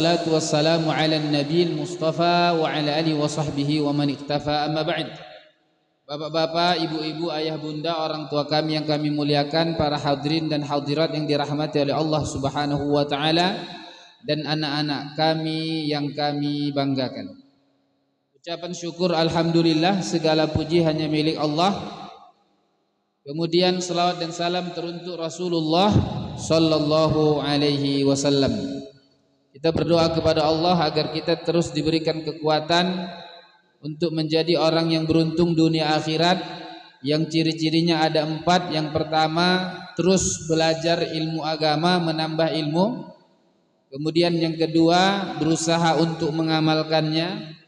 wassalatu wassalamu ala nabiyil mustafa wa ala alihi wa sahbihi wa man iktafa, amma ba'd. Bapak-bapak, ibu-ibu, ayah bunda, orang tua kami yang kami muliakan, para hadirin dan hadirat yang dirahmati oleh Allah Subhanahu wa taala, dan anak-anak kami yang kami banggakan. Ucapan syukur alhamdulillah, segala puji hanya milik Allah. Kemudian selawat dan salam teruntuk Rasulullah sallallahu alaihi wasallam. Kita berdoa kepada Allah agar kita terus diberikan kekuatan untuk menjadi orang yang beruntung dunia akhirat, yang ciri-cirinya ada 4. Yang pertama, terus belajar ilmu agama, menambah ilmu. Kemudian yang kedua, berusaha untuk mengamalkannya.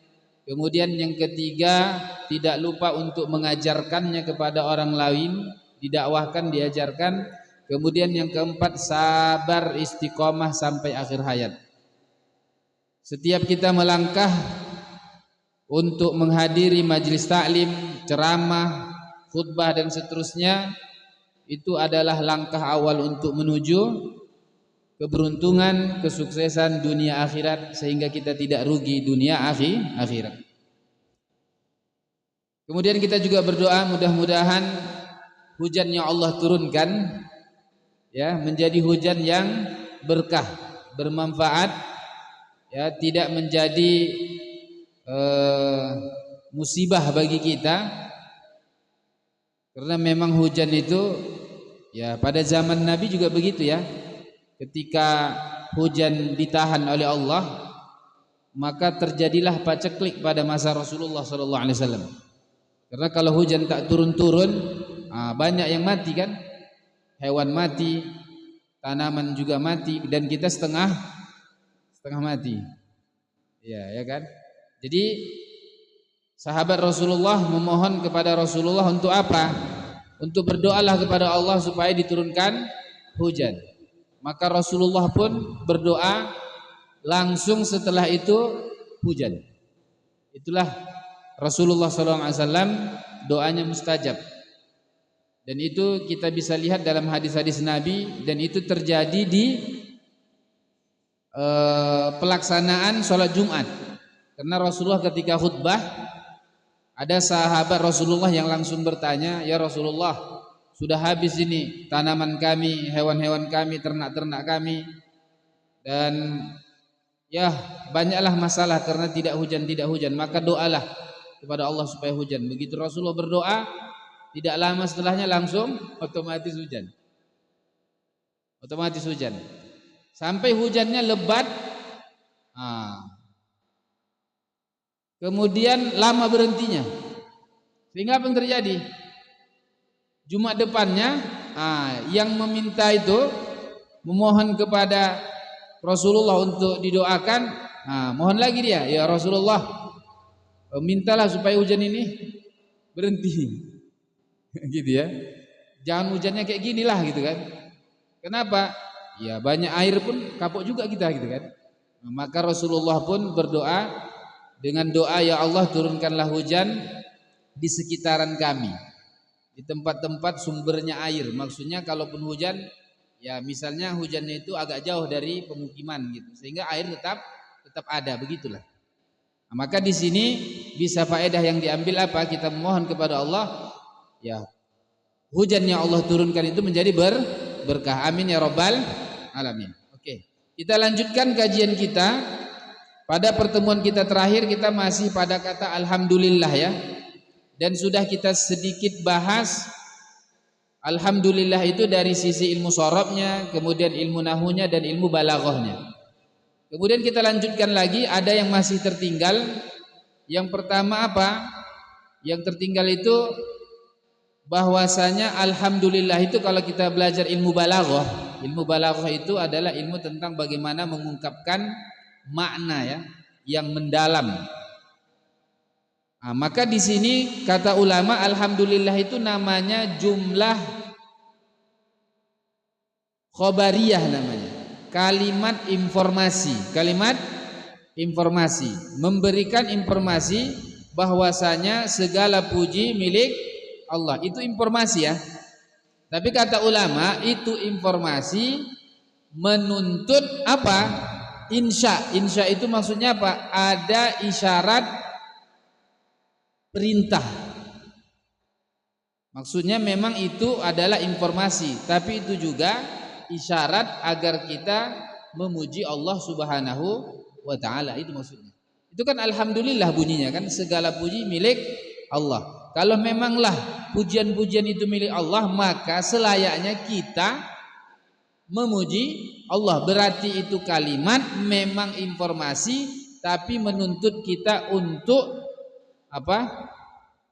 Kemudian yang ketiga, tidak lupa untuk mengajarkannya kepada orang lain, didakwahkan, diajarkan. Kemudian yang keempat, sabar istiqomah sampai akhir hayat. Setiap kita melangkah untuk menghadiri majelis taklim, ceramah, khutbah dan seterusnya, itu adalah langkah awal untuk menuju keberuntungan, kesuksesan dunia akhirat, sehingga kita tidak rugi dunia akhirat. Kemudian kita juga berdoa mudah-mudahan hujan yang Allah turunkan ya menjadi hujan yang berkah, bermanfaat, ya, tidak menjadi musibah bagi kita, karena memang hujan itu ya pada zaman Nabi juga begitu ya. Ketika hujan ditahan oleh Allah, maka terjadilah paceklik pada masa Rasulullah SAW. Karena kalau hujan tak turun-turun, banyak yang mati kan, hewan mati, tanaman juga mati, dan kita setengah mati, ya kan. Jadi sahabat Rasulullah memohon kepada Rasulullah untuk apa? Untuk berdoalah kepada Allah supaya diturunkan hujan. Maka Rasulullah pun berdoa, langsung setelah itu hujan. Itulah Rasulullah SAW, doanya mustajab. Dan itu kita bisa lihat dalam hadis-hadis Nabi, dan itu terjadi di pelaksanaan sholat Jumat. Karena Rasulullah ketika khutbah, ada sahabat Rasulullah yang langsung bertanya, ya Rasulullah, sudah habis ini tanaman kami, hewan-hewan kami, ternak-ternak kami, dan ya banyaklah masalah karena tidak hujan, maka doalah kepada Allah supaya hujan. Begitu Rasulullah berdoa, tidak lama setelahnya langsung otomatis hujan. Sampai hujannya lebat, kemudian lama berhentinya. Sehingga apa yang terjadi? Jumat depannya, yang meminta itu memohon kepada Rasulullah untuk didoakan, mohon lagi dia, ya Rasulullah, mintalah supaya hujan ini berhenti. Gitu ya. Jangan hujannya kayak ginilah gitu kan. Kenapa? Ya banyak air pun kapok juga kita gitu kan. Maka Rasulullah pun berdoa dengan doa, ya Allah turunkanlah hujan di sekitaran kami, di tempat-tempat sumbernya air. Maksudnya kalaupun hujan, ya misalnya hujannya itu agak jauh dari pemukiman gitu, sehingga air tetap ada, begitulah. Maka di sini bisa faedah yang diambil apa? Kita memohon kepada Allah, ya hujan yang Allah turunkan itu menjadi berkah. Amin ya rabbal alamin. Oke, kita lanjutkan kajian kita. Pada pertemuan kita terakhir kita masih pada kata alhamdulillah ya. Dan sudah kita sedikit bahas alhamdulillah itu dari sisi ilmu sorobnya, kemudian ilmu nahunya dan ilmu balaghahnya. Kemudian kita lanjutkan lagi, ada yang masih tertinggal. Yang pertama apa? Yang tertinggal itu bahwasanya alhamdulillah itu kalau kita belajar ilmu balaghah itu adalah ilmu tentang bagaimana mengungkapkan makna ya yang mendalam. Maka di sini kata ulama, alhamdulillah itu namanya jumlah khobariyah namanya. Kalimat informasi, memberikan informasi bahwasanya segala puji milik Allah. Itu informasi ya. Tapi kata ulama itu informasi menuntut apa? Insya itu maksudnya apa? Ada isyarat perintah. Maksudnya memang itu adalah informasi, tapi itu juga isyarat agar kita memuji Allah Subhanahu wa taala. Itu maksudnya. Itu kan alhamdulillah bunyinya kan, segala puji milik Allah. Kalau memanglah pujian-pujian itu milik Allah, maka selayaknya kita memuji Allah. Berarti itu kalimat memang informasi, tapi menuntut kita untuk apa?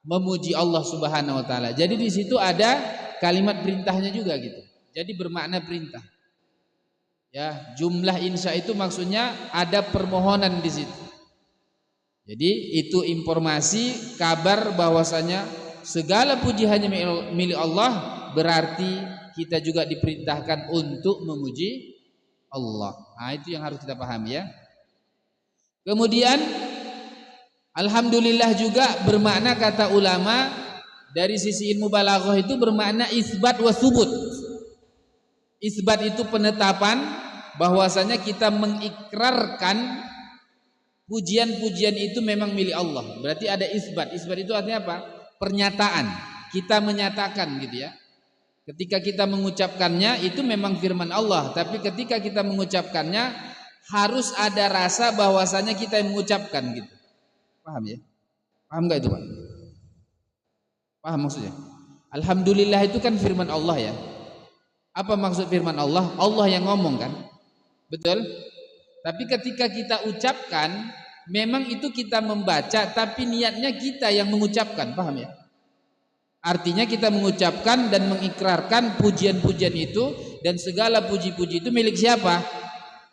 Memuji Allah Subhanahu wa taala. Jadi di situ ada kalimat perintahnya juga gitu. Jadi bermakna perintah. Ya, jumlah insya itu maksudnya ada permohonan di situ. Jadi itu informasi kabar bahwasanya segala puji hanya milik Allah, berarti kita juga diperintahkan untuk memuji Allah. Nah, itu yang harus kita pahami ya. Kemudian alhamdulillah juga bermakna, kata ulama dari sisi ilmu balaghah itu bermakna isbat wa subut. Isbat itu penetapan bahwasanya kita mengikrarkan pujian-pujian itu memang milik Allah. Berarti ada isbat. Isbat itu artinya apa? Pernyataan. Kita menyatakan gitu ya. Ketika kita mengucapkannya itu memang firman Allah, tapi ketika kita mengucapkannya harus ada rasa bahwasanya kita yang mengucapkan gitu. Paham ya? Paham enggak itu, Pak? Paham maksudnya? Alhamdulillah itu kan firman Allah ya. Apa maksud firman Allah? Allah yang ngomong kan? Betul? Tapi ketika kita ucapkan, memang itu kita membaca, tapi niatnya kita yang mengucapkan, paham ya? Artinya kita mengucapkan dan mengikrarkan pujian-pujian itu, dan segala puji-puji itu milik siapa?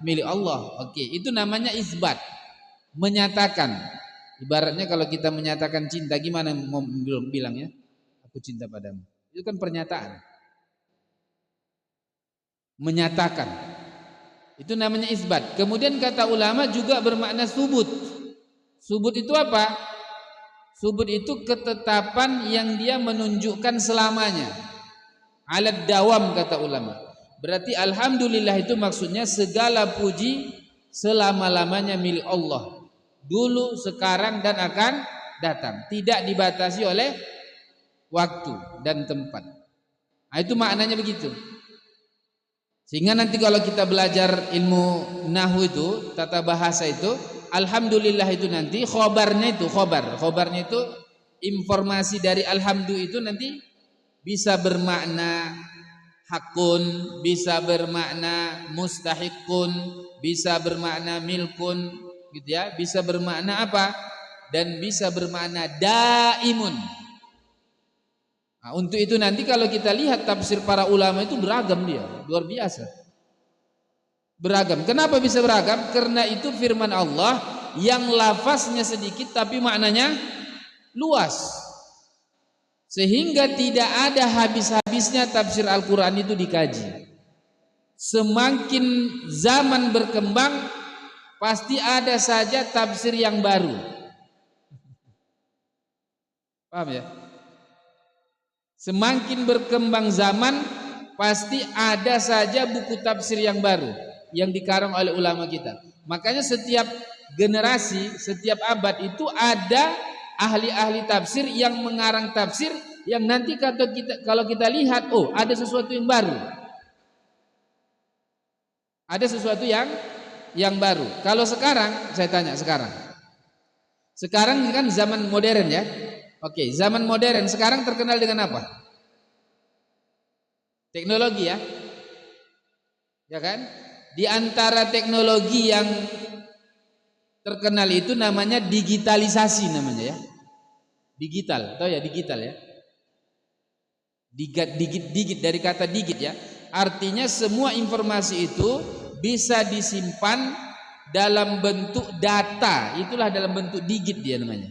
Milik Allah. Oke, itu namanya isbat, menyatakan. Ibaratnya kalau kita menyatakan cinta, gimana mau bilangnya? Aku cinta padamu. Itu kan pernyataan. Menyatakan. Itu namanya isbat. Kemudian kata ulama juga bermakna subut. Subut itu apa? Subut itu ketetapan yang dia menunjukkan selamanya. Alad dawam kata ulama. Berarti alhamdulillah itu maksudnya segala puji selama-lamanya milik Allah. Dulu, sekarang dan akan datang. Tidak dibatasi oleh waktu dan tempat. Nah, itu maknanya begitu. Sehingga nanti kalau kita belajar ilmu nahwu itu, tata bahasa itu, alhamdulillah itu nanti khobarnya itu khobarnya itu informasi dari alhamdu itu nanti bisa bermakna hakun, bisa bermakna mustahiqun, bisa bermakna milkun, gitu ya, bisa bermakna apa? Dan bisa bermakna daimun. Nah, untuk itu nanti kalau kita lihat tafsir para ulama itu beragam dia, luar biasa. Beragam. Kenapa bisa beragam? Karena itu firman Allah yang lafaznya sedikit tapi maknanya luas. Sehingga tidak ada habis-habisnya tafsir Al-Qur'an itu dikaji. Semakin zaman berkembang pasti ada saja tafsir yang baru. Paham ya? Semakin berkembang zaman pasti ada saja buku tafsir yang baru yang dikarang oleh ulama kita. Makanya setiap generasi, setiap abad itu ada ahli-ahli tafsir yang mengarang tafsir yang nanti kalau kita lihat, oh ada sesuatu yang baru. Ada sesuatu yang baru. Kalau sekarang, saya tanya sekarang. Sekarang kan zaman modern ya. Oke, zaman modern sekarang terkenal dengan apa? Teknologi ya. Ya kan? Di antara teknologi yang terkenal itu namanya digitalisasi namanya ya. Digital, tahu ya digital ya? Digit dari kata digit ya. Artinya semua informasi itu bisa disimpan dalam bentuk data. Itulah dalam bentuk digit dia namanya.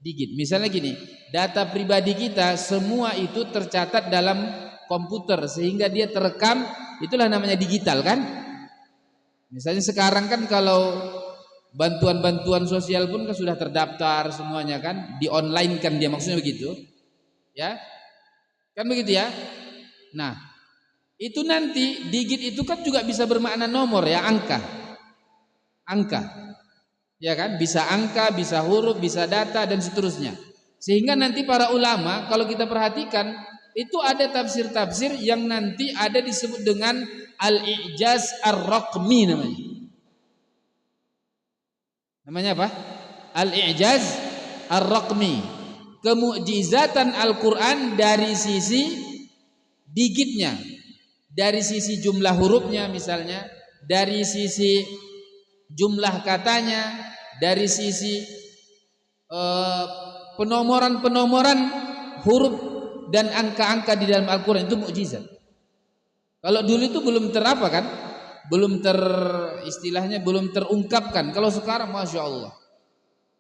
Digit. Misalnya gini, data pribadi kita semua itu tercatat dalam komputer sehingga dia terekam, itulah namanya digital kan? Misalnya sekarang kan kalau bantuan-bantuan sosial pun kan sudah terdaftar semuanya kan, di online kan dia, maksudnya begitu. Ya. Kan begitu ya? Nah, itu nanti digit itu kan juga bisa bermakna nomor ya, angka. angka. Ya kan? Bisa angka, bisa huruf, bisa data dan seterusnya. Sehingga nanti para ulama kalau kita perhatikan itu ada tafsir-tafsir yang nanti ada disebut dengan al-i'jaz ar-raqmi namanya. Namanya apa? Al-i'jaz ar-raqmi. Kemukjizatan Al-Qur'an dari sisi digitnya, dari sisi jumlah hurufnya misalnya, dari sisi jumlah katanya, dari sisi penomoran huruf dan angka-angka di dalam Al-Quran itu mukjizat. Kalau dulu itu belum terapa kan, istilahnya belum terungkapkan. Kalau sekarang Masya Allah.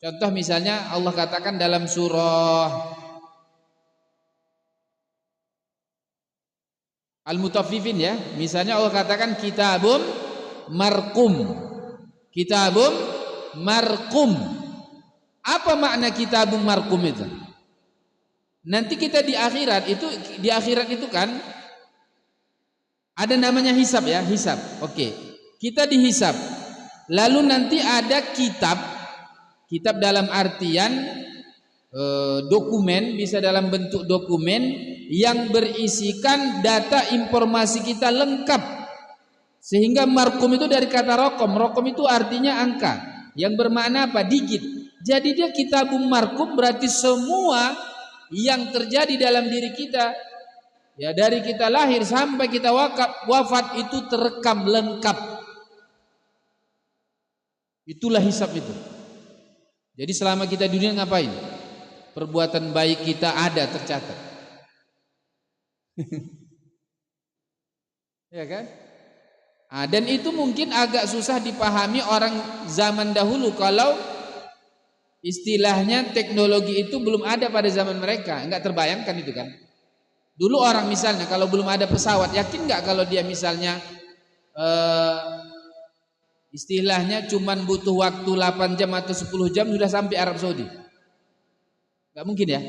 Contoh misalnya Allah katakan dalam surah Al-Mutaffifin ya, misalnya Allah katakan kitabum marqum. Kitabum marqum. Apa makna kitabum marqum itu? Nanti kita di akhirat itu kan ada namanya hisab ya, hisab. Oke. Kita dihisab. Lalu nanti ada kitab dalam artian dokumen, bisa dalam bentuk dokumen yang berisikan data informasi kita lengkap. Sehingga marqum itu dari kata rokom. Rokom itu artinya angka, yang bermakna apa? Digit. Jadi dia kitabum marqum berarti semua yang terjadi dalam diri kita, ya dari kita lahir sampai kita wafat itu terekam lengkap. Itulah hisab itu. Jadi selama kita di dunia ngapain? Perbuatan baik kita ada tercatat. Ya kan? Dan itu mungkin agak susah dipahami orang zaman dahulu kalau istilahnya teknologi itu belum ada pada zaman mereka. Enggak terbayangkan itu kan. Dulu orang misalnya kalau belum ada pesawat, yakin enggak kalau dia misalnya istilahnya cuman butuh waktu 8 jam atau 10 jam sudah sampai Arab Saudi? Enggak mungkin ya.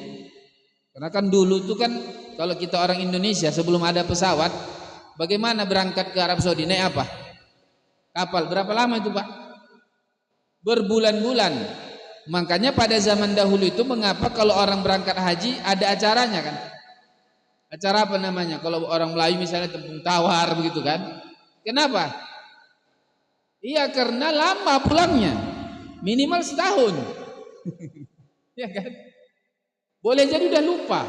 Karena kan dulu itu kan kalau kita orang Indonesia sebelum ada pesawat, bagaimana berangkat ke Arab Saudi? Naik apa? Kapal. Berapa lama itu Pak? Berbulan-bulan. Makanya pada zaman dahulu itu mengapa kalau orang berangkat haji ada acaranya kan? Acara apa namanya? Kalau orang Melayu misalnya tepung tawar begitu kan? Kenapa? Iya karena lama pulangnya, minimal setahun. Ya kan? Boleh jadi udah lupa.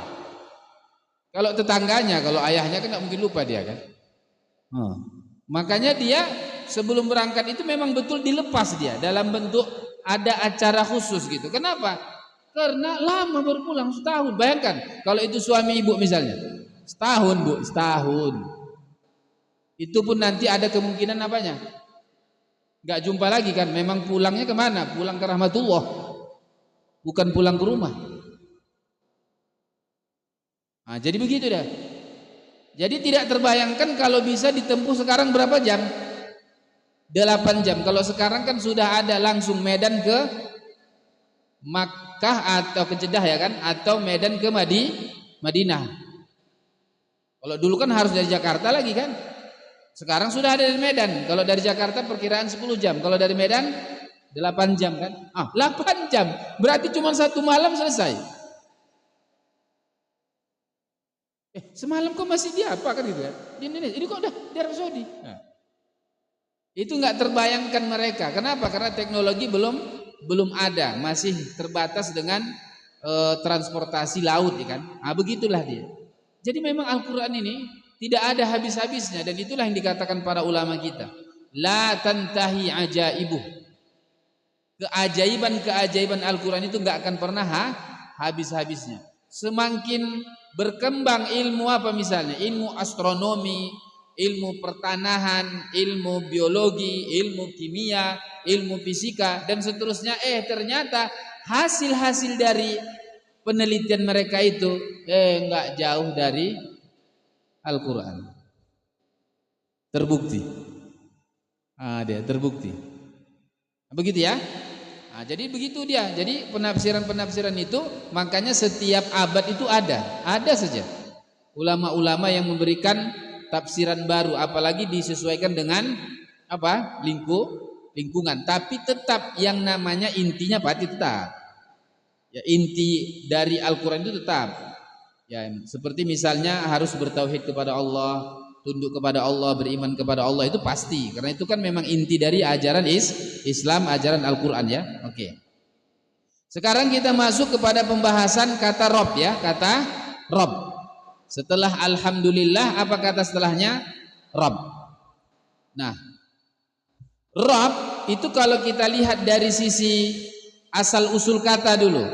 Kalau tetangganya, kalau ayahnya kan nggak mungkin lupa dia kan. Makanya dia sebelum berangkat itu memang betul dilepas dia dalam bentuk ada acara khusus gitu. Kenapa? Karena lama berpulang setahun. Bayangkan kalau itu suami ibu misalnya, setahun Bu, setahun. Itu pun nanti ada kemungkinan apanya? Gak jumpa lagi kan? Memang pulangnya kemana? Pulang ke rahmatullah, bukan pulang ke rumah. Jadi begitu dah. Jadi tidak terbayangkan kalau bisa ditempuh sekarang berapa jam? 8 jam. Kalau sekarang kan sudah ada langsung Medan ke Makkah atau ke Jeddah ya kan? Atau Medan ke Madinah. Kalau dulu kan harus dari Jakarta lagi kan? Sekarang sudah ada dari Medan. Kalau dari Jakarta perkiraan 10 jam. Kalau dari Medan 8 jam kan? 8 jam. Berarti cuma 1 malam selesai. Semalam kok masih di apa kan gitu kan? Di Indonesia. Ini kok udah di Arab Saudi. Itu nggak terbayangkan mereka. Kenapa? Karena teknologi belum ada, masih terbatas dengan transportasi laut ya kan? Begitulah dia. Jadi memang Al-Qur'an ini tidak ada habis-habisnya dan itulah yang dikatakan para ulama kita. La tantahi ajaibuh. Keajaiban Al-Qur'an itu nggak akan pernah habis-habisnya. Semakin berkembang ilmu apa misalnya? Ilmu astronomi, ilmu pertanahan, ilmu biologi, ilmu kimia, ilmu fisika dan seterusnya. Ternyata hasil-hasil dari penelitian mereka itu enggak jauh dari Al-Quran. Terbukti. Dia terbukti. Begitu ya. Jadi begitu dia. Jadi penafsiran-penafsiran itu makanya setiap abad itu ada saja ulama-ulama yang memberikan tafsiran baru, apalagi disesuaikan dengan apa? lingkungan, tapi tetap yang namanya intinya pasti tetap. Ya, inti dari Al-Qur'an itu tetap. Ya, seperti misalnya harus bertauhid kepada Allah, tunduk kepada Allah, beriman kepada Allah, itu pasti. Karena itu kan memang inti dari ajaran Islam, ajaran Al-Qur'an ya. Oke. Sekarang kita masuk kepada pembahasan kata Rob ya, kata Rob. Setelah alhamdulillah apa kata setelahnya? Rob. Nah, Rob itu kalau kita lihat dari sisi asal usul kata dulu.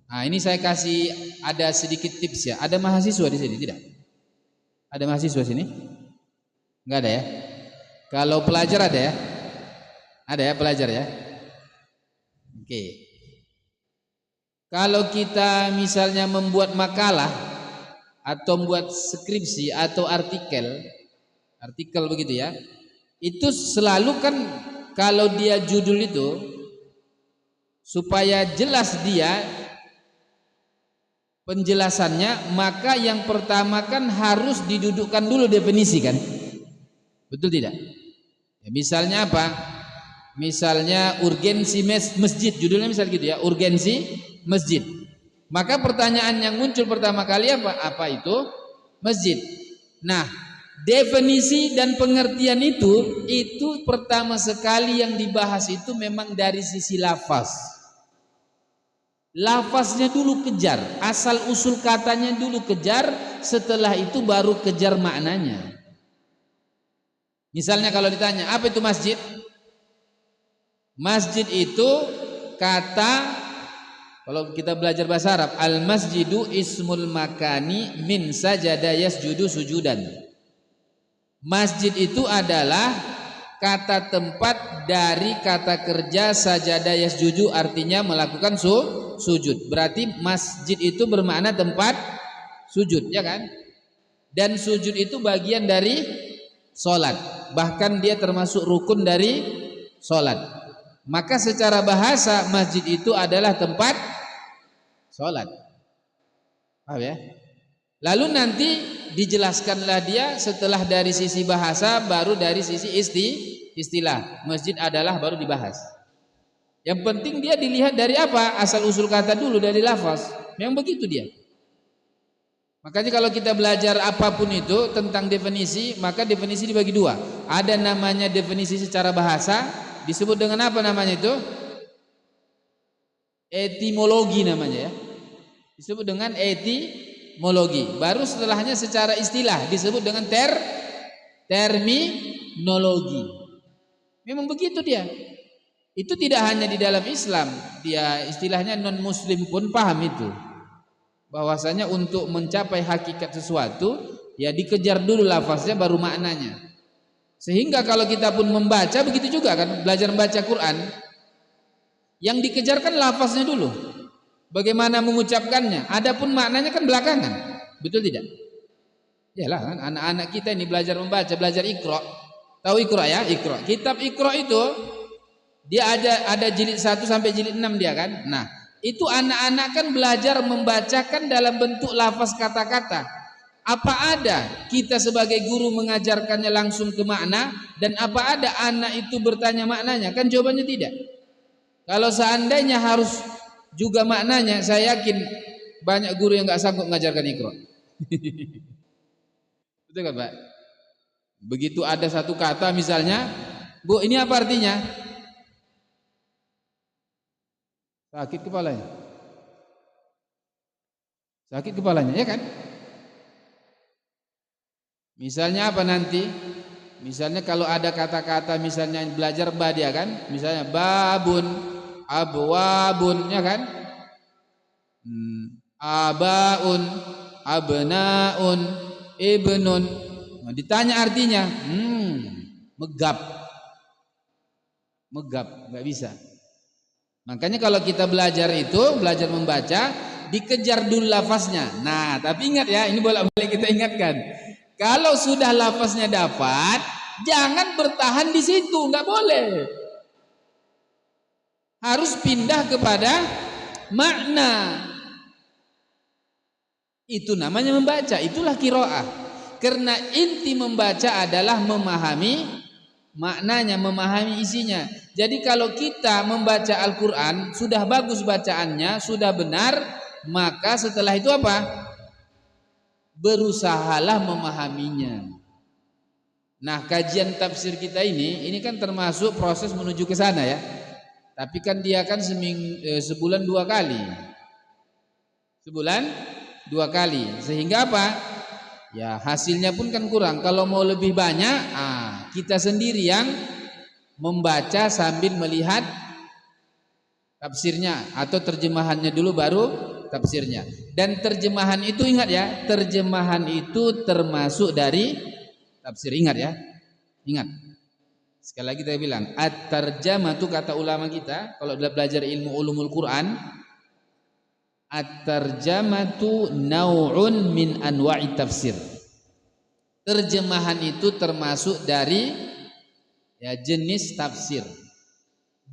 Nah, ini saya kasih ada sedikit tips ya. Ada mahasiswa di sini tidak? Ada mahasiswa sini? Enggak ada ya? Kalau pelajar ada ya? Ada ya pelajar ya? Oke. Kalau kita misalnya membuat makalah atau membuat skripsi atau artikel begitu ya. Itu selalu kan kalau dia judul itu supaya jelas dia penjelasannya, maka yang pertama kan harus didudukkan dulu definisi kan, betul tidak? Ya, misalnya apa? Misalnya urgensi masjid, judulnya misal gitu ya, urgensi masjid. Maka pertanyaan yang muncul pertama kali apa? Apa itu masjid? Nah, definisi dan pengertian itu pertama sekali yang dibahas itu memang dari sisi lafaz. Lafaznya dulu kejar, asal usul katanya dulu kejar, setelah itu baru kejar maknanya. Misalnya kalau ditanya apa itu masjid? Masjid itu kata, kalau kita belajar bahasa Arab, al masjidu ismul makani min sajada yasjudu sujudan. Masjid itu adalah kata tempat dari kata kerja sajada yasjudu, artinya melakukan sujud. Berarti masjid itu bermakna tempat sujud, ya kan? Dan sujud itu bagian dari sholat, bahkan dia termasuk rukun dari sholat. Maka secara bahasa masjid itu adalah tempat sholat. Paham ya? Lalu nanti dijelaskanlah dia setelah dari sisi bahasa, baru dari sisi istilah. Masjid adalah baru dibahas. Yang penting dia dilihat dari apa? Asal usul kata dulu, dari lafaz. Memang begitu dia. Makanya kalau kita belajar apapun itu tentang definisi, maka definisi dibagi dua. Ada namanya definisi secara bahasa, disebut dengan apa namanya itu? Etimologi namanya ya. Disebut dengan etimologi. Baru setelahnya secara istilah disebut dengan terminologi. Memang begitu dia. Itu tidak hanya di dalam Islam, dia istilahnya non muslim pun paham itu. Bahwasanya untuk mencapai hakikat sesuatu, ya dikejar dulu lafaznya baru maknanya. Sehingga kalau kita pun membaca begitu juga kan, belajar membaca Quran, yang dikejarkan lafaznya dulu. Bagaimana mengucapkannya, adapun maknanya kan belakangan. Betul tidak? Yalah kan anak-anak kita ini belajar membaca, belajar Iqra. Tahu Iqra ya? Iqra. Kitab Iqra itu dia ada jilid 1 sampai jilid 6 dia kan. Nah, itu anak-anak kan belajar membacakan dalam bentuk lafaz kata-kata. Apa ada kita sebagai guru mengajarkannya langsung ke makna, dan apa ada anak itu bertanya maknanya? Kan jawabannya tidak. Kalau seandainya harus juga maknanya, saya yakin banyak guru yang nggak sanggup mengajarkan Iqra. Betul kan Pak? Begitu ada satu kata misalnya, Bu ini apa artinya? Sakit kepalanya. Sakit kepalanya, ya kan? Misalnya apa nanti? Misalnya kalau ada kata-kata misalnya belajar badia kan? Misalnya babun, abwabun, ya kan? Abaun, abnaun, ibnun. Nah, ditanya artinya, megap. Megap, nggak bisa. Makanya kalau kita belajar itu, belajar membaca, dikejar dulu lafaznya. Nah, tapi ingat ya, ini bolak-balik kita ingatkan. Kalau sudah lafaznya dapat, jangan bertahan di situ, nggak boleh. Harus pindah kepada makna. Itu namanya membaca, itulah qiraah. Karena inti membaca adalah memahami maknanya, memahami isinya. Jadi kalau kita membaca Al-Quran sudah bagus bacaannya, sudah benar, maka setelah itu apa? Berusahalah memahaminya. Nah, kajian tafsir kita ini kan termasuk proses menuju ke sana ya. Tapi kan dia kan sebulan 2 kali. Sebulan 2 kali. Sehingga apa? Ya hasilnya pun kan kurang. Kalau mau lebih banyak, kita sendiri yang membaca sambil melihat tafsirnya atau terjemahannya dulu baru tafsirnya. Dan terjemahan itu ingat ya, terjemahan itu termasuk dari tafsir. Ingat ya, ingat. Sekali lagi saya bilang, at-tarjamah itu kata ulama kita kalau belajar ilmu ulumul Quran, at-tarjamatu nau'un min anwa'i tafsir. Terjemahan itu termasuk dari ya jenis tafsir.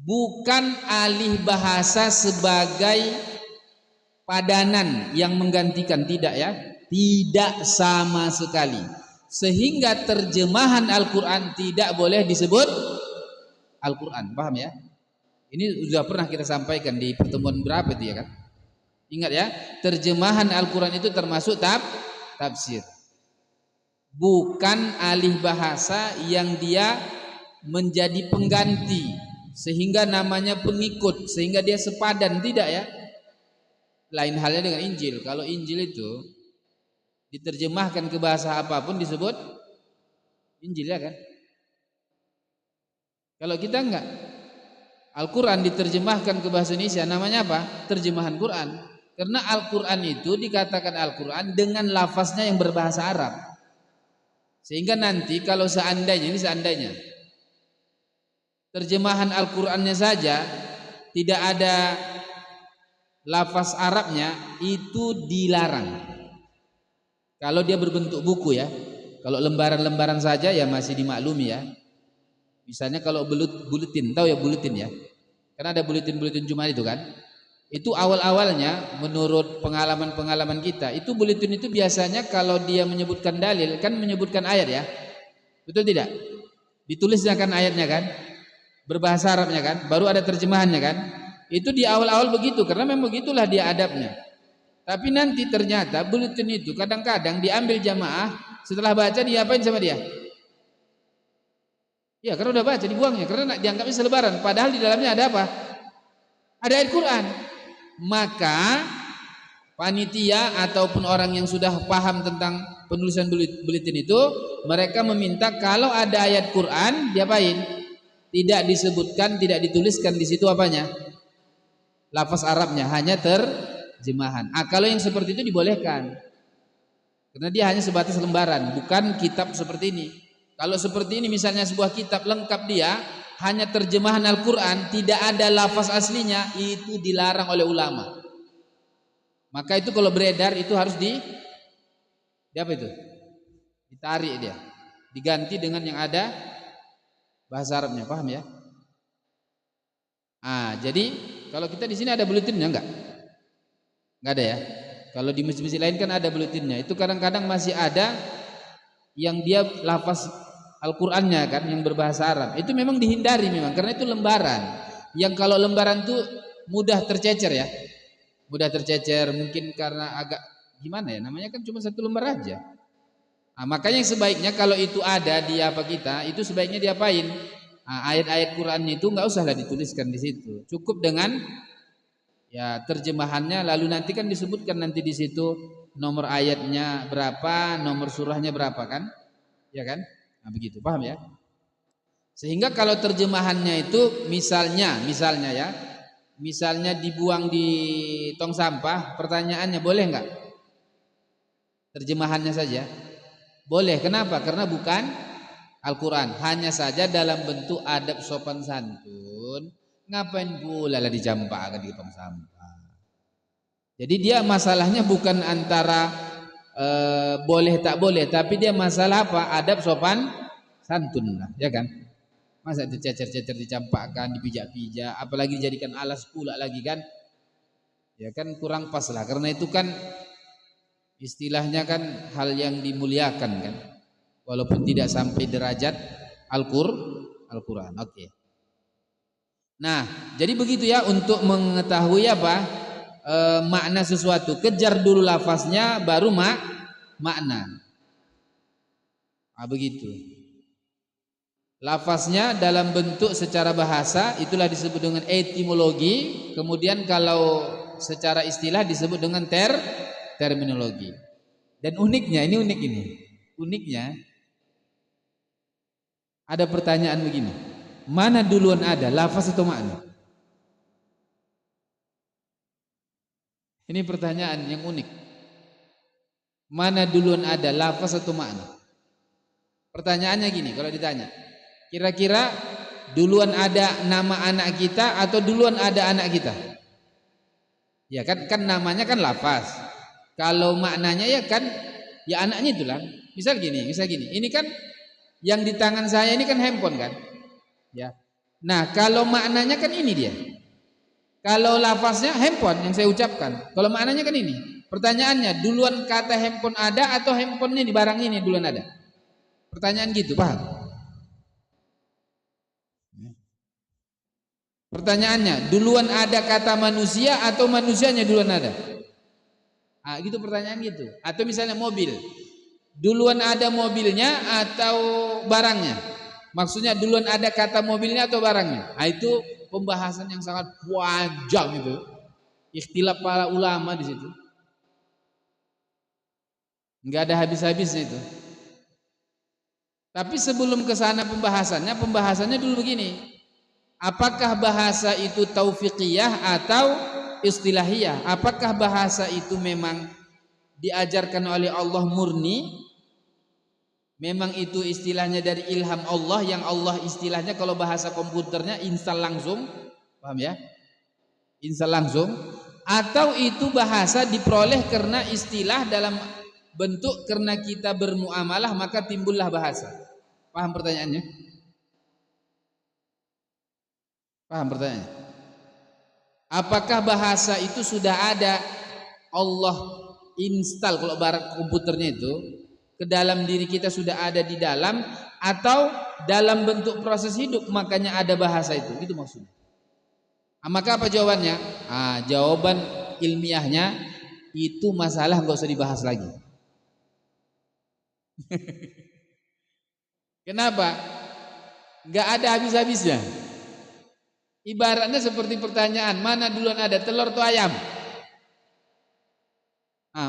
Bukan alih bahasa sebagai padanan yang menggantikan, tidak ya. Tidak sama sekali. Sehingga terjemahan Al-Quran tidak boleh disebut Al-Quran. Paham ya? Ini sudah pernah kita sampaikan di pertemuan berapa itu ya kan? Ingat ya, terjemahan Al-Quran itu termasuk tafsir. Bukan alih bahasa yang dia menjadi pengganti sehingga namanya pengikut, sehingga dia sepadan, tidak ya. Lain halnya dengan Injil. Kalau Injil itu diterjemahkan ke bahasa apapun disebut Injil ya kan. Kalau kita enggak, Al-Quran diterjemahkan ke bahasa Indonesia namanya apa? Terjemahan Quran. Karena Al-Quran itu dikatakan Al-Quran dengan lafaznya yang berbahasa Arab. Sehingga nanti kalau seandainya terjemahan Al-Qurannya saja tidak ada lafaz Arabnya, itu dilarang. Kalau dia berbentuk buku ya. Kalau lembaran-lembaran saja ya masih dimaklumi ya. Misalnya kalau buletin, tahu ya buletin ya. Karena ada buletin-buletin Jumat itu kan. Itu awal-awalnya menurut pengalaman-pengalaman kita, itu buletin itu biasanya kalau dia menyebutkan dalil kan menyebutkan ayat ya. Betul tidak? Ditulisnya kan ayatnya kan, berbahasa Arabnya kan, baru ada terjemahannya kan. Itu di awal-awal begitu karena memang begitulah dia adabnya. Tapi nanti ternyata buletin itu kadang-kadang diambil jamaah, setelah baca diapain sama dia? Ya karena udah baca dibuangnya karena dianggapnya selebaran. Padahal di dalamnya ada apa? Ada ayat Quran. Maka panitia ataupun orang yang sudah paham tentang penulisan buletin itu, mereka meminta kalau ada ayat Quran diapain? Tidak disebutkan, tidak dituliskan di situ apanya? Lafaz Arabnya, hanya terjemahan. Kalau yang seperti itu dibolehkan. Karena dia hanya sebatas lembaran, bukan kitab seperti ini. Kalau seperti ini misalnya sebuah kitab lengkap dia hanya terjemahan Al-Quran, tidak ada lafaz aslinya, itu dilarang oleh ulama. Maka itu kalau beredar itu harus apa itu? Ditarik dia, diganti dengan yang ada bahasa Arabnya, paham ya? Jadi kalau kita di sini ada buletinnya enggak? Enggak ada ya. Kalau di masjid-masjid lain kan ada buletinnya. Itu kadang-kadang masih ada yang dia lafaz Al-Qur'annya kan yang berbahasa Arab. Itu memang dihindari memang karena itu lembaran. Yang kalau lembaran itu mudah tercecer ya. Mudah tercecer mungkin karena agak gimana ya? Namanya kan cuma satu lembar aja. Makanya sebaiknya kalau itu ada di apa kita, itu sebaiknya diapain? Ayat-ayat Quran itu enggak usahlah dituliskan di situ. Cukup dengan ya terjemahannya, lalu nanti kan disebutkan nanti di situ nomor ayatnya berapa, nomor surahnya berapa kan? Ya kan? Begitu, paham ya? Sehingga kalau terjemahannya itu misalnya ya, misalnya dibuang di tong sampah, pertanyaannya boleh enggak? Terjemahannya saja. Boleh, kenapa? Karena bukan Al-Quran, hanya saja dalam bentuk adab sopan santun. Ngapain pula lah dicampakkan di tong sampah? Jadi dia masalahnya bukan antara boleh tak boleh, tapi dia masalah apa? Adab sopan santun lah, ya kan? Masa dicecer-cecer, dicampakkan, dipijak-pijak, apalagi dijadikan alas pula lagi kan? Ya kan kurang pas lah, karena itu kan istilahnya kan hal yang dimuliakan kan, walaupun tidak sampai derajat Al-Quran. Oke. Nah, jadi begitu ya untuk mengetahui apa makna sesuatu. Kejar dulu lafaznya, baru makna. Nah, begitu. Lafaznya dalam bentuk secara bahasa itulah disebut dengan etimologi. Kemudian kalau secara istilah disebut dengan terminologi. Dan uniknya, ini unik ini. Uniknya ada pertanyaan begini. Mana duluan ada, lafaz atau makna? Ini pertanyaan yang unik. Mana duluan ada, lafaz atau makna? Pertanyaannya gini, kalau ditanya, kira-kira duluan ada nama anak kita atau duluan ada anak kita? Ya kan namanya kan lafaz. Kalau maknanya ya kan ya anaknya itulah. Misal gini. Ini kan yang di tangan saya ini kan handphone kan? Ya. Nah, kalau maknanya kan ini dia. Kalau lafaznya handphone yang saya ucapkan. Kalau maknanya kan ini. Pertanyaannya, duluan kata handphone ada atau handphone ini barang ini duluan ada? Pertanyaan gitu, paham? Pertanyaannya, duluan ada kata manusia atau manusianya duluan ada? Ah, gitu pertanyaan gitu. Atau misalnya mobil. Duluan ada mobilnya atau barangnya? Maksudnya duluan ada kata mobilnya atau barangnya? Ah, itu pembahasan yang sangat panjang itu. Ikhtilaf para ulama di situ. Enggak ada habis-habisnya itu. Tapi sebelum ke sana pembahasannya dulu begini. Apakah bahasa itu taufiqiyah atau istilahiyah? Apakah bahasa itu memang diajarkan oleh Allah murni? Memang itu istilahnya dari ilham Allah, yang Allah istilahnya kalau bahasa komputernya install langsung, paham ya? Install langsung. Atau itu bahasa diperoleh karena istilah dalam bentuk karena kita bermuamalah maka timbullah bahasa. Paham pertanyaannya? Paham pertanyaannya? Apakah bahasa itu sudah ada Allah install kalau barang komputernya itu ke dalam diri kita sudah ada di dalam, atau dalam bentuk proses hidup makanya ada bahasa itu? Gitu maksudnya. Maka apa jawabannya? Jawaban ilmiahnya itu masalah nggak usah dibahas lagi. Kenapa? Nggak ada habis-habisnya. Ibaratnya seperti pertanyaan, mana duluan ada, telur atau ayam?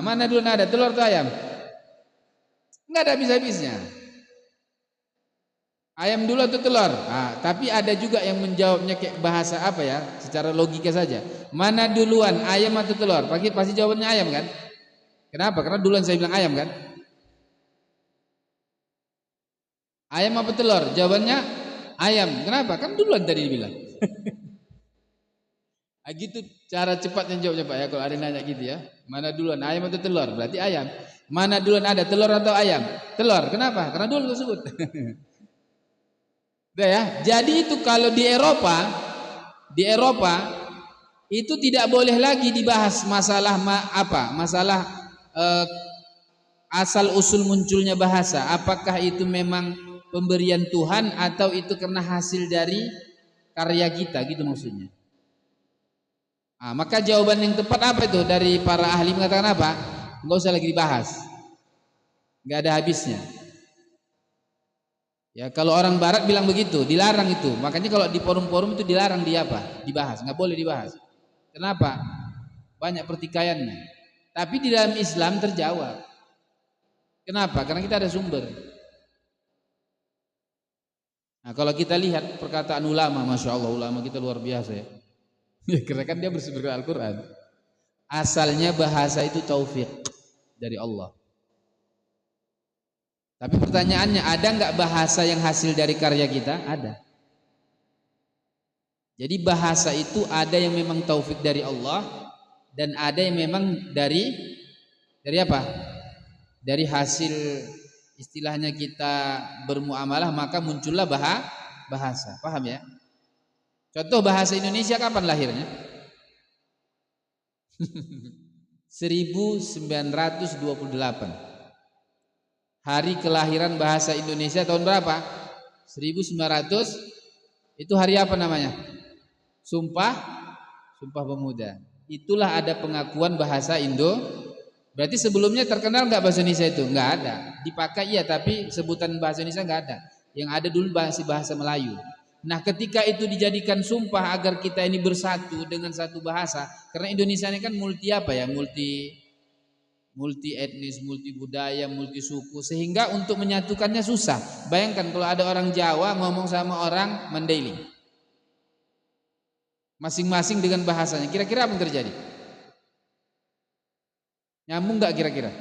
Mana duluan ada, telur atau ayam? Nggak ada habis-habisnya. Ayam dulu atau telur? Tapi ada juga yang menjawabnya kayak bahasa apa ya, secara logika saja. Mana duluan, ayam atau telur? Pasti jawabannya ayam kan? Kenapa? Karena duluan saya bilang ayam kan? Ayam apa telur? Jawabannya ayam. Kenapa? Kan duluan tadi dibilang. Gitu cara cepatnya jawabnya Pak ya, kalau ada yang nanya gitu ya. Mana duluan, ayam atau telur? Berarti ayam. Mana duluan ada, telur atau ayam? Telur. Kenapa? Karena duluan tersebut. Udah ya. Jadi itu kalau di Eropa itu tidak boleh lagi dibahas masalah masalah asal usul munculnya bahasa. Apakah itu memang pemberian Tuhan atau itu karena hasil dari karya kita, gitu maksudnya. Maka jawaban yang tepat apa itu dari para ahli mengatakan apa? Enggak usah lagi dibahas. Enggak ada habisnya. Ya, kalau orang barat bilang begitu, dilarang itu. Makanya kalau di forum-forum itu dilarang dibahas, enggak boleh dibahas. Kenapa? Banyak pertikaiannya. Tapi di dalam Islam terjawab. Kenapa? Karena kita ada sumber. Nah, kalau kita lihat perkataan ulama, Masya Allah, ulama kita luar biasa ya. Ya, karena kan dia bersumber dari Al-Quran. Asalnya bahasa itu taufik dari Allah. Tapi pertanyaannya, ada nggak bahasa yang hasil dari karya kita? Ada. Jadi bahasa itu ada yang memang taufik dari Allah, dan ada yang memang dari apa? Dari hasil istilahnya kita bermuamalah maka muncullah bahasa. Paham ya? Contoh bahasa Indonesia kapan lahirnya? 1928. Hari kelahiran bahasa Indonesia tahun berapa? 1900 itu hari apa namanya? Sumpah Pemuda. Itulah ada pengakuan bahasa Indo. Berarti sebelumnya terkenal nggak bahasa Indonesia itu? Nggak ada. Dipakai iya, tapi sebutan bahasa Indonesia nggak ada. Yang ada dulu bahasa Melayu. Nah, ketika itu dijadikan sumpah agar kita ini bersatu dengan satu bahasa, karena Indonesia ini kan multi apa ya? Multi etnis, multi budaya, multi suku, sehingga untuk menyatukannya susah. Bayangkan kalau ada orang Jawa ngomong sama orang Mandailing, masing-masing dengan bahasanya, kira-kira apa yang terjadi? Nyambung nggak kira-kira?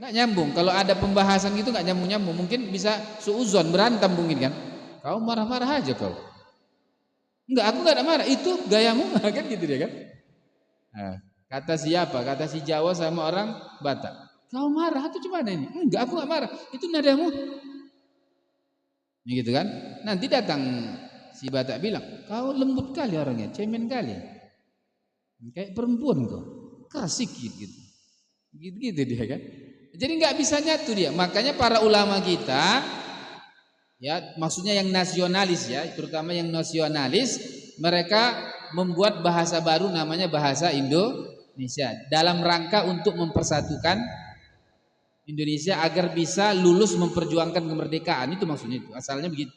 Nggak nyambung. Kalau ada pembahasan gitu nggak nyambung, mungkin bisa suuzon, berantem mungkin kan? Kau marah-marah aja kau. Enggak, aku nggak ada marah. Itu gayamu kan gitu dia kan? Nah, kata siapa? Kata si Jawa sama orang Batak. Kau marah atau gimana ini? Enggak, aku nggak marah. Itu nadamu. Ini gitu kan? Nanti datang si Batak bilang, kau lembut kali orangnya, cemen kali. Kayak perempuan kau. Kasih gitu. Gitu dia kan? Jadi nggak bisa nyatu dia. Makanya para ulama kita, ya maksudnya yang nasionalis ya, terutama yang nasionalis, mereka membuat bahasa baru namanya bahasa Indonesia dalam rangka untuk mempersatukan Indonesia agar bisa lulus memperjuangkan kemerdekaan. Itu maksudnya, itu asalnya begitu.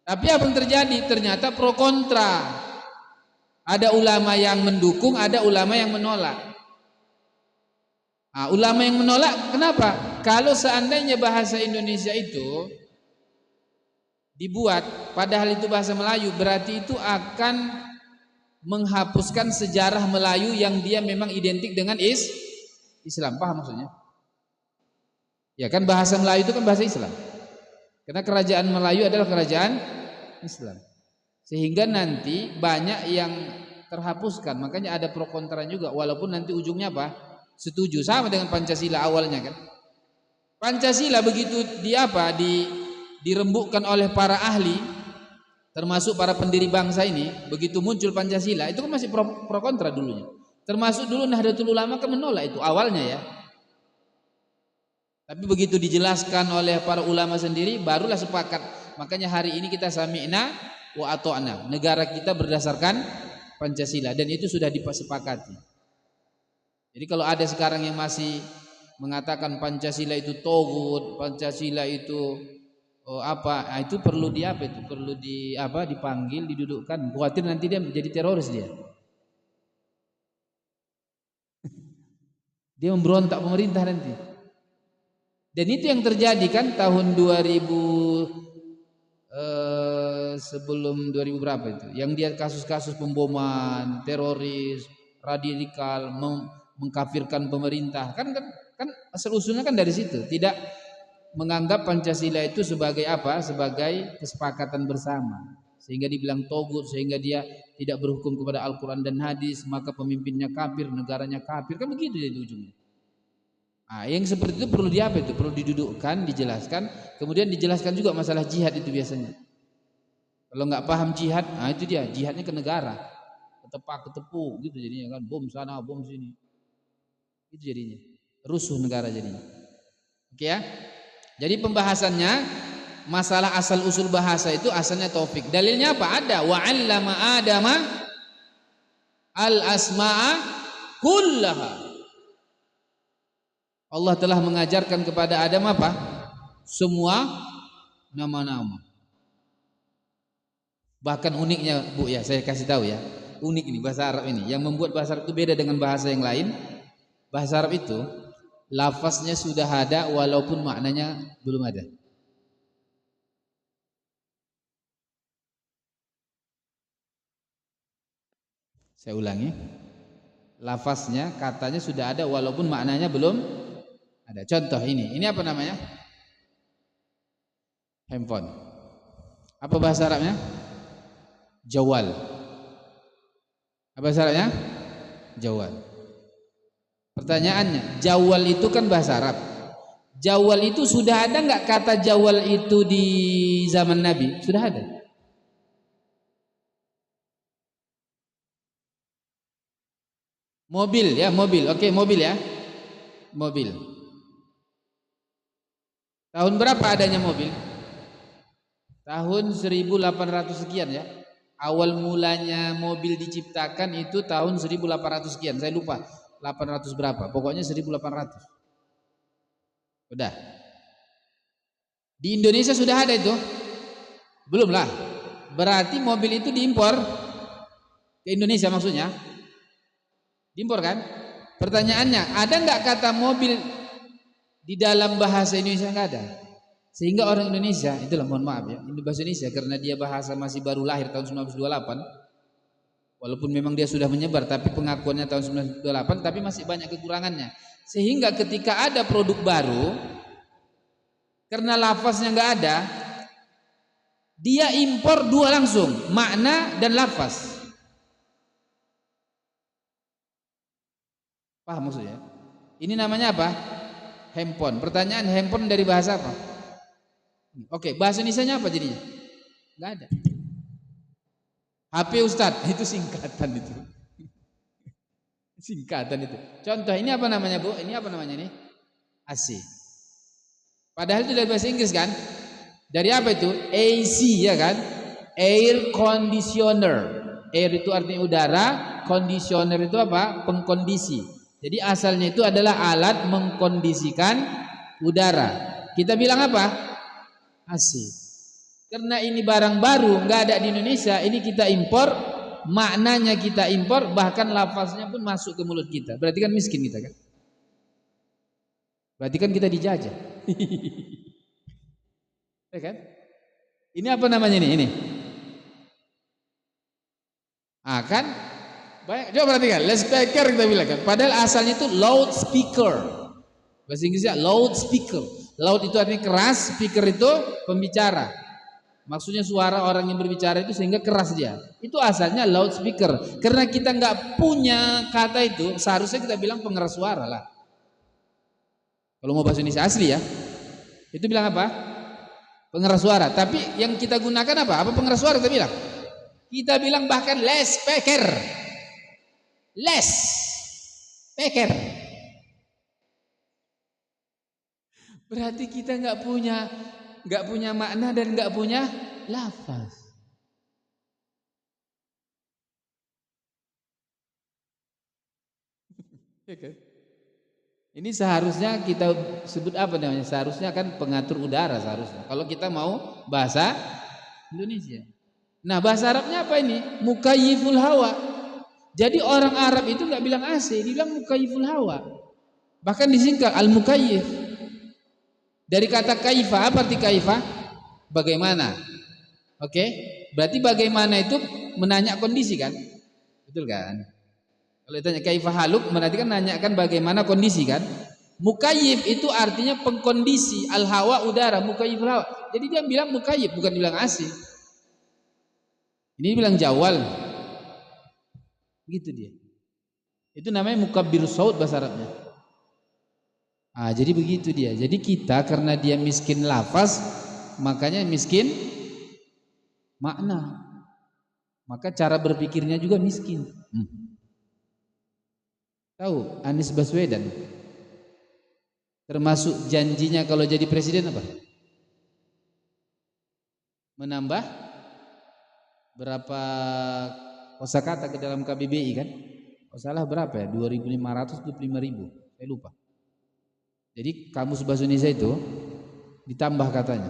Tapi apa yang terjadi? Ternyata pro kontra. Ada ulama yang mendukung, ada ulama yang menolak. Nah, ulama yang menolak kenapa? Kalau seandainya bahasa Indonesia itu dibuat padahal itu bahasa Melayu, berarti itu akan menghapuskan sejarah Melayu yang dia memang identik dengan Islam. Paham maksudnya? Ya kan, bahasa Melayu itu kan bahasa Islam. Karena kerajaan Melayu adalah kerajaan Islam. Sehingga nanti banyak yang terhapuskan. Makanya ada pro kontra juga, walaupun nanti ujungnya apa? Setuju. Sama dengan Pancasila awalnya kan. Pancasila begitu dirembukkan oleh para ahli, termasuk para pendiri bangsa ini, begitu muncul Pancasila itu kan masih pro kontra dulunya. Termasuk dulu Nahdlatul Ulama kan menolak itu awalnya ya. Tapi begitu dijelaskan oleh para ulama sendiri barulah sepakat. Makanya hari ini kita sami'na wa ata'na. Negara kita berdasarkan Pancasila dan itu sudah disepakati. Jadi kalau ada sekarang yang masih mengatakan Pancasila itu togut, Pancasila itu itu perlu dipanggil, didudukkan. Khawatir nanti dia menjadi teroris dia. Dia memberontak pemerintah nanti. Dan itu yang terjadi kan tahun 2000 sebelum 2000 berapa itu? Yang dia kasus-kasus pemboman, teroris, radikal, mengkafirkan pemerintah. Kan asal usulnya kan dari situ. Tidak menganggap Pancasila itu sebagai apa? Sebagai kesepakatan bersama. Sehingga dibilang togut, sehingga dia tidak berhukum kepada Al-Quran dan hadis, maka pemimpinnya kafir, negaranya kafir. Kan begitu jadi ujungnya. Nah, yang seperti itu perlu perlu didudukkan, dijelaskan. Kemudian dijelaskan juga masalah jihad itu biasanya. Kalau nggak paham jihad, nah itu dia, jihadnya ke negara. Ketepu gitu jadinya kan, bom sana, bom sini. Itu jadinya rusuh negara jadinya. Oke ya. Jadi pembahasannya masalah asal usul bahasa itu asalnya taufik. Dalilnya apa? Ada wa 'allama Adama al asma'a kullaha. Allah telah mengajarkan kepada Adam apa? Semua nama-nama. Bahkan uniknya Bu ya, saya kasih tahu ya. Unik ini bahasa Arab ini. Yang membuat bahasa Arab itu beda dengan bahasa yang lain. Bahasa Arab itu lafaznya sudah ada walaupun maknanya belum ada. Saya ulangi. Lafaznya, katanya sudah ada walaupun maknanya belum ada. Contoh ini apa namanya? Handphone. Apa bahasa Arabnya? Jawal. Apa bahasa Arabnya? Jawal. Pertanyaannya, jawal itu kan bahasa Arab. Jawal itu sudah ada nggak kata jawal itu di zaman Nabi? Sudah ada. Mobil ya, mobil. Oke, mobil ya. Mobil. Tahun berapa adanya mobil? Tahun 1800 sekian ya. Awal mulanya mobil diciptakan itu tahun 1800 sekian. Saya lupa 800 berapa. Pokoknya 1800. Udah. Di Indonesia sudah ada itu? Belum lah. Berarti mobil itu diimpor ke Indonesia maksudnya? Diimpor kan? Pertanyaannya, ada nggak kata mobil di dalam bahasa Indonesia? Nggak ada. Sehingga orang Indonesia, itulah mohon maaf ya, ini bahasa Indonesia karena dia bahasa masih baru lahir tahun 1928. Walaupun memang dia sudah menyebar, tapi pengakuannya tahun 1928, tapi masih banyak kekurangannya. Sehingga ketika ada produk baru, karena lafaznya nggak ada, dia impor dua langsung, makna dan lafaz. Paham maksudnya? Ini namanya apa? Handphone. Pertanyaan, handphone dari bahasa apa? Oke, bahasa Indonesianya apa jadinya? Nggak ada. HP Ustadz, itu singkatan itu. Singkatan itu. Contoh, ini apa namanya Bu? Ini apa namanya nih? AC. Padahal itu dari bahasa Inggris kan? Dari apa itu? AC ya kan? Air conditioner. Air itu artinya udara, conditioner itu apa? Pengkondisi. Jadi asalnya itu adalah alat mengkondisikan udara. Kita bilang apa? AC. Karena ini barang baru, nggak ada di Indonesia, ini kita impor, maknanya kita impor, bahkan lafaznya pun masuk ke mulut kita. Berarti kan miskin kita kan? Berarti kan kita dijajah. Ya kan? Ini apa namanya ini? Ah kan? Baik, coba perhatikan, loudspeaker kita bilang kan. Padahal asalnya itu loudspeaker. Bahasa Inggrisnya loudspeaker. Loud itu artinya keras, speaker itu pembicara. Maksudnya suara orang yang berbicara itu sehingga keras dia. Itu asalnya loudspeaker. Karena kita nggak punya kata itu, seharusnya kita bilang pengeras suara lah. Kalau mau bahasa Indonesia asli ya, itu bilang apa? Pengeras suara. Tapi yang kita gunakan apa? Apa pengeras suara kita bilang? Kita bilang bahkan loudspeaker. Loudspeaker. Berarti kita nggak punya makna dan nggak punya lafaz. Ini seharusnya kita sebut apa namanya? Seharusnya kan pengatur udara seharusnya. Kalau kita mau bahasa Indonesia. Nah bahasa Arabnya apa ini? Mukayyiful hawa. Jadi orang Arab itu nggak bilang AC, dia bilang mukayyiful hawa. Bahkan disingkat al-mukayyif. Dari kata kaifa, apa arti kaifa? Bagaimana? Oke? Berarti bagaimana itu menanya kondisi kan? Betul kan? Kalau ditanya kaifa haluk, berarti kan nanyakan bagaimana kondisi kan? Mukayyif itu artinya pengkondisi, al-hawa udara, mukayyiful hawa. Jadi dia bilang mukayyif, bukan bilang AC. Ini bilang jawal. Gitu dia. Itu namanya mukabbir saut bahasa Arabnya. Ah, jadi begitu dia. Jadi kita karena dia miskin lafaz, makanya miskin makna. Maka cara berpikirnya juga miskin. Tahu Anies Baswedan? Termasuk janjinya kalau jadi presiden apa? Menambah berapa kosakata ke dalam KBBI kan? Kalau salah berapa ya? 2.500 atau 5.000? Saya lupa. Jadi kamus bahasa Indonesia itu ditambah katanya.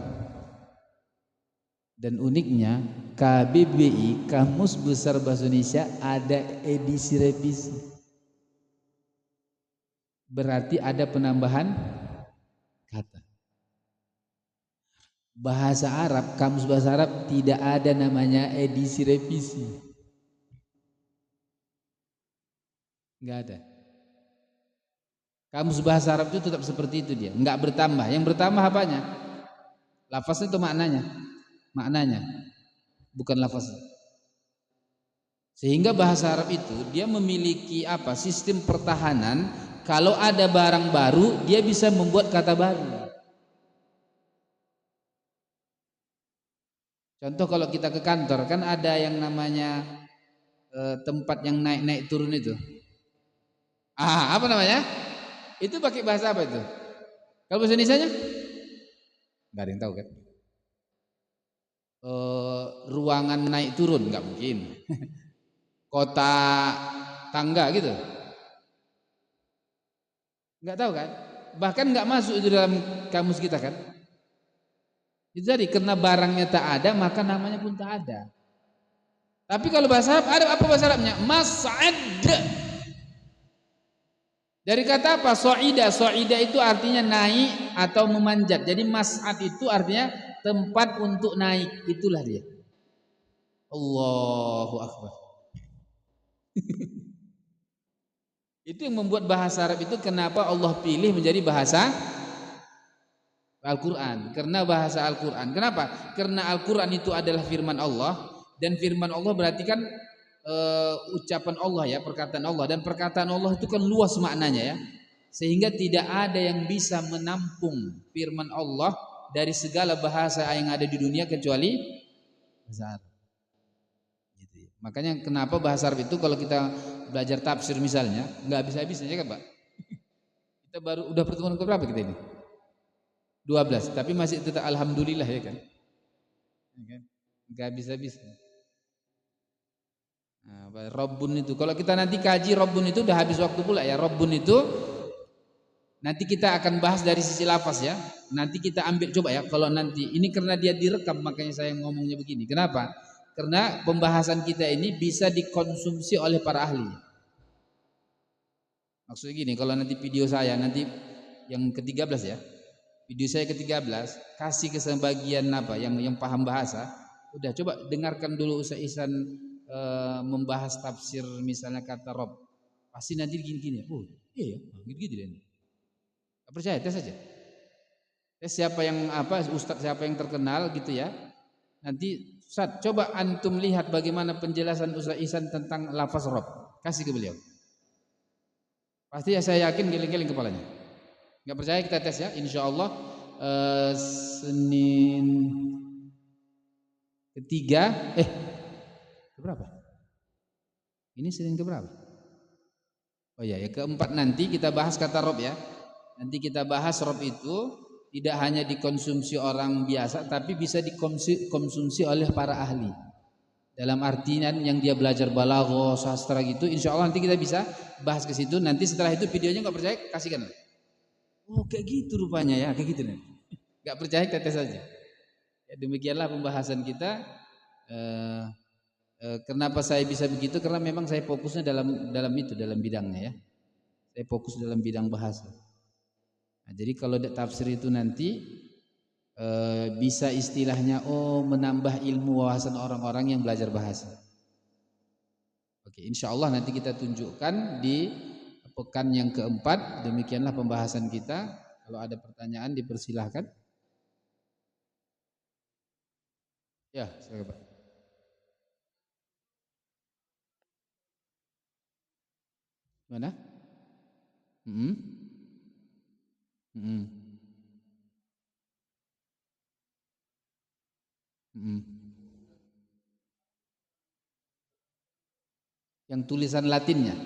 Dan uniknya KBBI, Kamus Besar Bahasa Indonesia, ada edisi revisi. Berarti ada penambahan kata. Bahasa Arab, Kamus Bahasa Arab tidak ada namanya edisi revisi. Enggak ada. Kamus bahasa Arab itu tetap seperti itu dia, enggak bertambah. Yang bertambah apanya? Lafaznya itu maknanya. Maknanya, bukan lafaznya. Sehingga bahasa Arab itu dia memiliki apa? Sistem pertahanan. Kalau ada barang baru, dia bisa membuat kata baru. Contoh kalau kita ke kantor kan ada yang namanya tempat yang naik-naik turun itu. Apa namanya? Itu pakai bahasa apa itu? Kalau bahasa Indonesianya? Enggak ada yang tahu kan? ruangan naik turun, nggak mungkin. Kota tangga gitu, nggak tahu kan? Bahkan nggak masuk itu dalam kamus kita kan? Jadi karena barangnya tak ada maka namanya pun tak ada. Tapi kalau bahasa Arab ada apa bahasa Arabnya? Mas'ad. Dari kata apa? So'ida. So'ida itu artinya naik atau memanjat. Jadi mas'ad itu artinya tempat untuk naik. Itulah dia. Allahu Akbar. Itu yang membuat bahasa Arab itu kenapa Allah pilih menjadi bahasa Al-Quran. Karena bahasa Al-Quran. Kenapa? Karena Al-Quran itu adalah firman Allah. Dan firman Allah berarti kan ucapan Allah ya, perkataan Allah. Dan perkataan Allah itu kan luas maknanya ya. Sehingga tidak ada yang bisa menampung firman Allah dari segala bahasa yang ada di dunia kecuali bahasa Arab. Gitu ya. Makanya kenapa bahasa Arab itu kalau kita belajar tafsir misalnya nggak habis-habisnya kan Pak. Kita baru udah pertemuan ke berapa kita ini? 12, tapi masih tetap alhamdulillah ya kan. Nggak habis-habis. Nah, Rabbun itu kalau kita nanti kaji Rabbun itu udah habis waktu pula ya. Rabbun itu nanti kita akan bahas dari sisi lafaz ya. Nanti kita ambil coba ya. Kalau nanti ini karena dia direkam makanya saya ngomongnya begini. Kenapa? Karena pembahasan kita ini bisa dikonsumsi oleh para ahli. Maksudnya gini, kalau nanti video saya nanti yang ke-13 ya. Video saya ke-13 kasih ke sebagian apa yang paham bahasa. Udah coba dengarkan dulu Ustaz Ihsan membahas tafsir misalnya kata Rob. Pasti nanti gini-gini. Oh, iya ya, gitu-gitu deh. Gak percaya, tes aja. Tes siapa yang apa, ustadz siapa yang terkenal gitu ya. Nanti Ustaz, coba antum lihat bagaimana penjelasan Ustaz Ihsan tentang lafaz Rob. Kasih ke beliau. Pasti ya saya yakin geleng-geleng kepalanya. Gak percaya kita tes ya, insya Allah Senin ketiga keberapa? Ini Senin keberapa? Oh ya, keempat nanti kita bahas kata Rob ya. Nanti kita bahas Rob itu tidak hanya dikonsumsi orang biasa, tapi bisa dikonsumsi oleh para ahli. Dalam artian yang dia belajar balaghah, sastra gitu, insya Allah nanti kita bisa bahas ke situ. Nanti setelah itu videonya nggak percaya kasihkan. Oh kayak gitu rupanya ya, kayak gitu nih. Nggak percaya kita tes saja. Ya, demikianlah pembahasan kita. Kenapa saya bisa begitu? Karena memang saya fokusnya dalam itu, dalam bidangnya ya. Saya fokus dalam bidang bahasa. Nah, jadi kalau tafsir itu nanti bisa istilahnya menambah ilmu wawasan orang-orang yang belajar bahasa. Oke, insya Allah nanti kita tunjukkan di pekan yang keempat. Demikianlah pembahasan kita. Kalau ada pertanyaan dipersilahkan. Ya, silakan Pak. Mana? Yang tulisan Latinnya.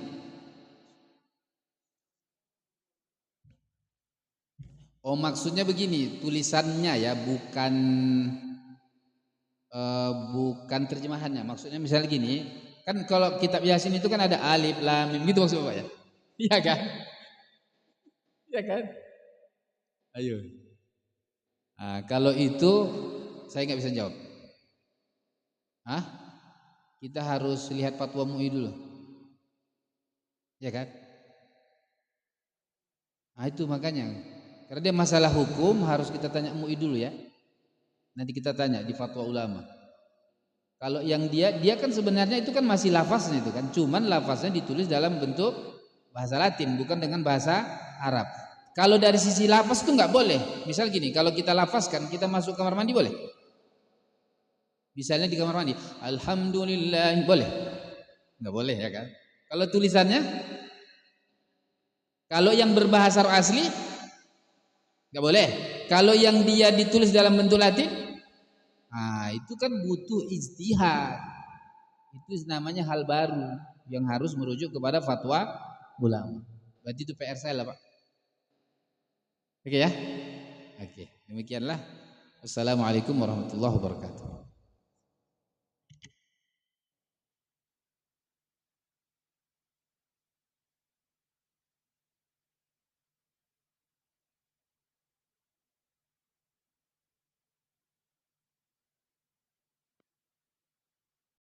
Oh maksudnya begini, tulisannya ya, bukan terjemahannya. Maksudnya misalnya gini, kan kalau kitab Yasin itu kan ada alif, lam, mim gitu maksudnya Pak ya. Iya kan? Iya kan? Ayo. Nah, kalau itu saya nggak bisa jawab. Hah? Kita harus lihat fatwa MUI dulu. Ya kan? Nah itu makanya. Karena dia masalah hukum harus kita tanya MUI dulu ya. Nanti kita tanya di fatwa ulama. Kalau yang dia kan sebenarnya itu kan masih lafaznya itu kan. Cuman lafaznya ditulis dalam bentuk bahasa Latin bukan dengan bahasa Arab. Kalau dari sisi lafaz itu nggak boleh. Misal gini, kalau kita lafazkan, kita masuk kamar mandi boleh? Misalnya di kamar mandi, alhamdulillah boleh? Nggak boleh ya kan? Kalau tulisannya, kalau yang berbahasa asli nggak boleh. Kalau yang dia ditulis dalam bentuk Latin, nah itu kan butuh ijtihad. Itu namanya hal baru yang harus merujuk kepada fatwa ulama. Berarti itu PR saya lah Pak. Oke ya? Oke, demikianlah. Assalamualaikum warahmatullahi wabarakatuh.